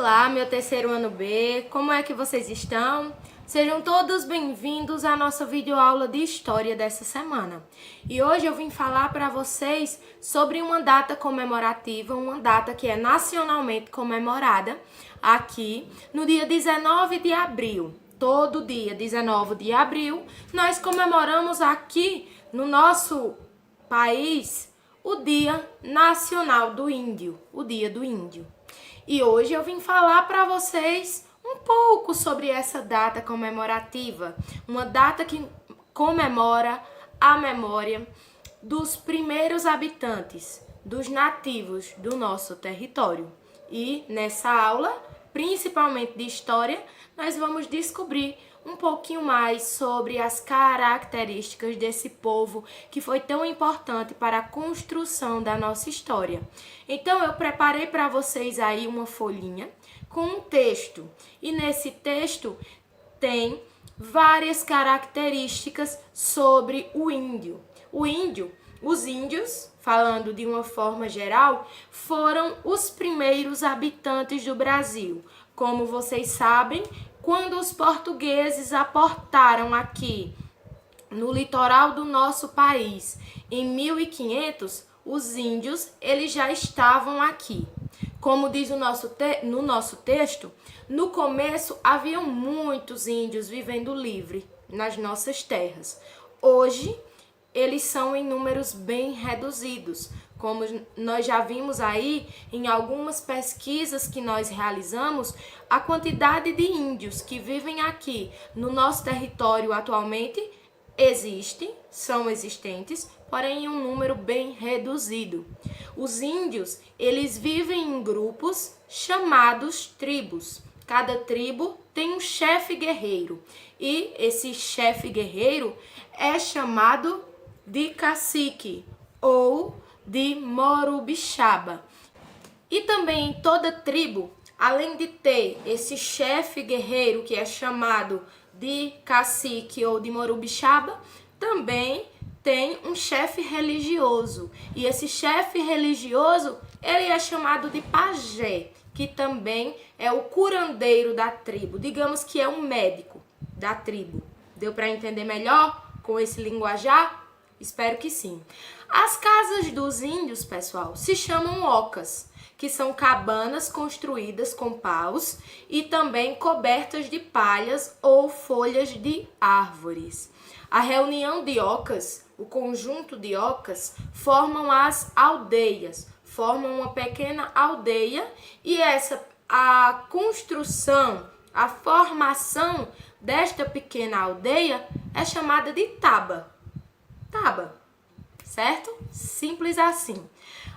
Olá, meu terceiro ano B, como é que vocês estão? Sejam todos bem-vindos à nossa videoaula de História dessa semana. E hoje eu vim falar para vocês sobre uma data comemorativa, uma data que é nacionalmente comemorada aqui no dia 19 de abril. Todo dia 19 de abril, nós comemoramos aqui no nosso país o Dia Nacional do Índio, o Dia do Índio. E hoje eu vim falar para vocês um pouco sobre essa data comemorativa, uma data que comemora a memória dos primeiros habitantes, dos nativos do nosso território. E nessa aula, principalmente de história, nós vamos descobrir um pouquinho mais sobre as características desse povo que foi tão importante para a construção da nossa história. Então eu preparei para vocês aí uma folhinha com um texto, e nesse texto tem várias características sobre o índio. Os índios, falando de uma forma geral, foram os primeiros habitantes do Brasil. Como vocês sabem, quando os portugueses aportaram aqui no litoral do nosso país em 1500, os índios eles já estavam aqui. Como diz no nosso texto, no começo haviam muitos índios vivendo livre nas nossas terras. Hoje, eles são em números bem reduzidos. Como nós já vimos aí em algumas pesquisas que nós realizamos, a quantidade de índios que vivem aqui no nosso território atualmente são existentes, porém em um número bem reduzido. Os índios, eles vivem em grupos chamados tribos. Cada tribo tem um chefe guerreiro e esse chefe guerreiro é chamado de cacique ou de morubixaba. E também em toda tribo, além de ter esse chefe guerreiro que é chamado de cacique ou de morubixaba, também tem um chefe religioso. E esse chefe religioso, ele é chamado de pajé, que também é o curandeiro da tribo. Digamos que é um médico da tribo. Deu para entender melhor com esse linguajar? Espero que sim. As casas dos índios, pessoal, se chamam ocas, que são cabanas construídas com paus e também cobertas de palhas ou folhas de árvores. A reunião de ocas, o conjunto de ocas, formam as aldeias, formam uma pequena aldeia, e a construção, a formação desta pequena aldeia é chamada de taba. Taba, certo? Simples assim.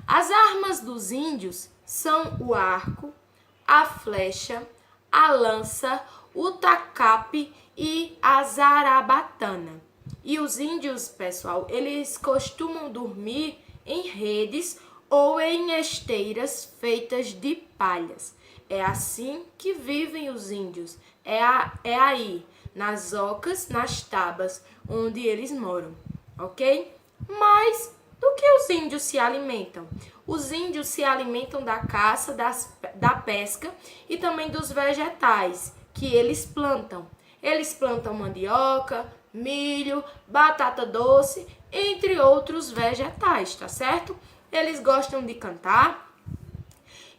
As armas dos índios são o arco, a flecha, a lança, o tacape e a zarabatana. E os índios, pessoal, eles costumam dormir em redes ou em esteiras feitas de palhas. É assim que vivem os índios. É aí, nas ocas, nas tabas, onde eles moram. Ok? Mas do que os índios se alimentam? Os índios se alimentam da caça, da pesca e também dos vegetais que eles plantam. Eles plantam mandioca, milho, batata doce, entre outros vegetais, tá certo? Eles gostam de cantar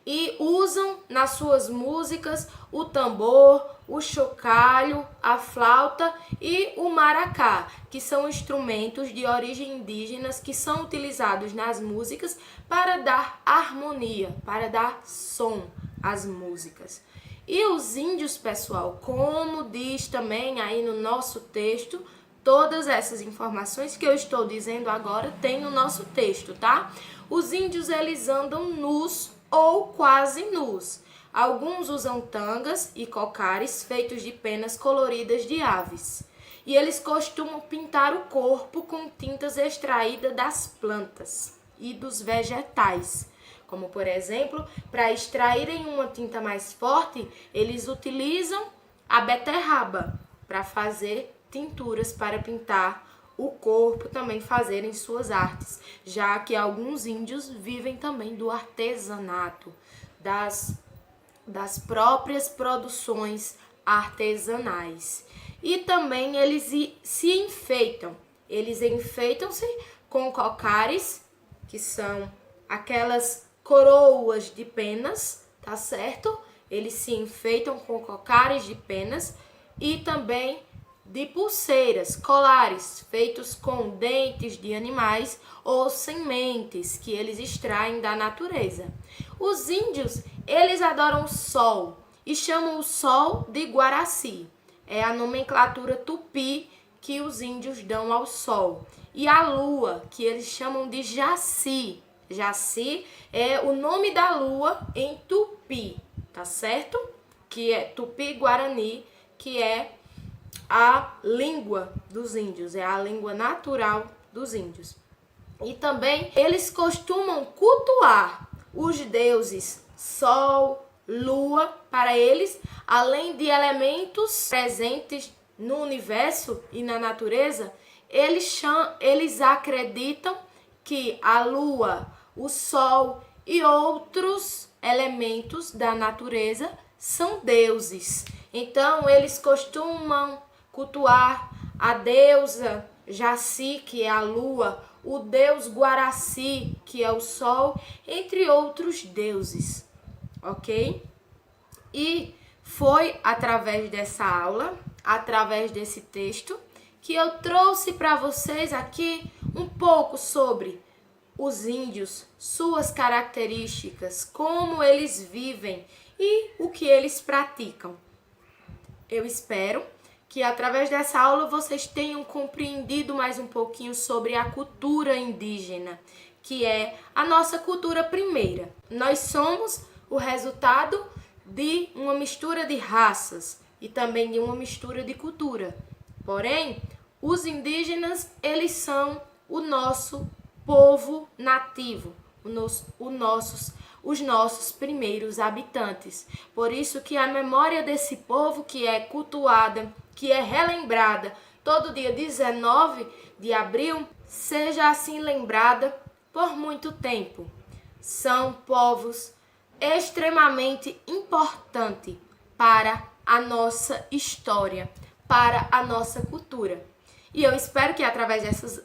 e usam nas suas músicas o tambor, o chocalho, a flauta e o maracá, que são instrumentos de origem indígena que são utilizados nas músicas para dar harmonia, para dar som às músicas. E os índios, pessoal, como diz também aí no nosso texto, todas essas informações que eu estou dizendo agora tem no nosso texto, tá? Os índios, eles andam nus ou quase nus. Alguns usam tangas e cocares feitos de penas coloridas de aves. E eles costumam pintar o corpo com tintas extraídas das plantas e dos vegetais. Como, por exemplo, para extraírem uma tinta mais forte, eles utilizam a beterraba para fazer tinturas para pintar o corpo, também fazerem suas artes, já que alguns índios vivem também do artesanato, das das próprias produções artesanais. E também eles se enfeitam. Eles enfeitam-se com cocares, que são aquelas coroas de penas, tá certo? Eles se enfeitam com cocares de penas e também de pulseiras, colares feitos com dentes de animais ou sementes que eles extraem da natureza. Os índios, eles adoram o sol e chamam o sol de Guaraci. É a nomenclatura tupi que os índios dão ao sol. E a lua, que eles chamam de Jaci. Jaci é o nome da lua em tupi, tá certo? Que é tupi-guarani, que é a língua dos índios, é a língua natural dos índios. E também eles costumam cultuar os deuses sol, lua, para eles, além de elementos presentes no universo e na natureza, eles acreditam que a lua, o sol e outros elementos da natureza são deuses. Então, eles costumam cultuar a deusa Jaci, que é a lua, o deus Guaraci, que é o sol, entre outros deuses, ok? E foi através dessa aula, através desse texto, que eu trouxe para vocês aqui um pouco sobre os índios, suas características, como eles vivem e o que eles praticam. Eu espero que através dessa aula vocês tenham compreendido mais um pouquinho sobre a cultura indígena, que é a nossa cultura primeira. Nós somos o resultado de uma mistura de raças e também de uma mistura de cultura. Porém, os indígenas, eles são o nosso povo nativo, os nossos primeiros habitantes. Por isso que a memória desse povo, que é cultuada, que é relembrada todo dia 19 de abril, seja assim lembrada por muito tempo. São povos extremamente importantes para a nossa história, para a nossa cultura. E eu espero que através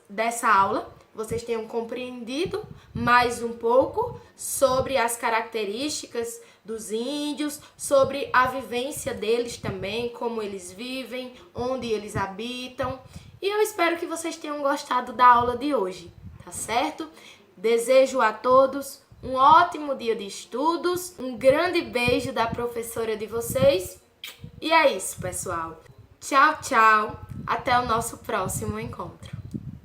dessa aula vocês tenham compreendido mais um pouco sobre as características dos índios, sobre a vivência deles também, como eles vivem, onde eles habitam. E eu espero que vocês tenham gostado da aula de hoje, tá certo? Desejo a todos um ótimo dia de estudos, um grande beijo da professora de vocês. E é isso, pessoal. Tchau, tchau. Até o nosso próximo encontro.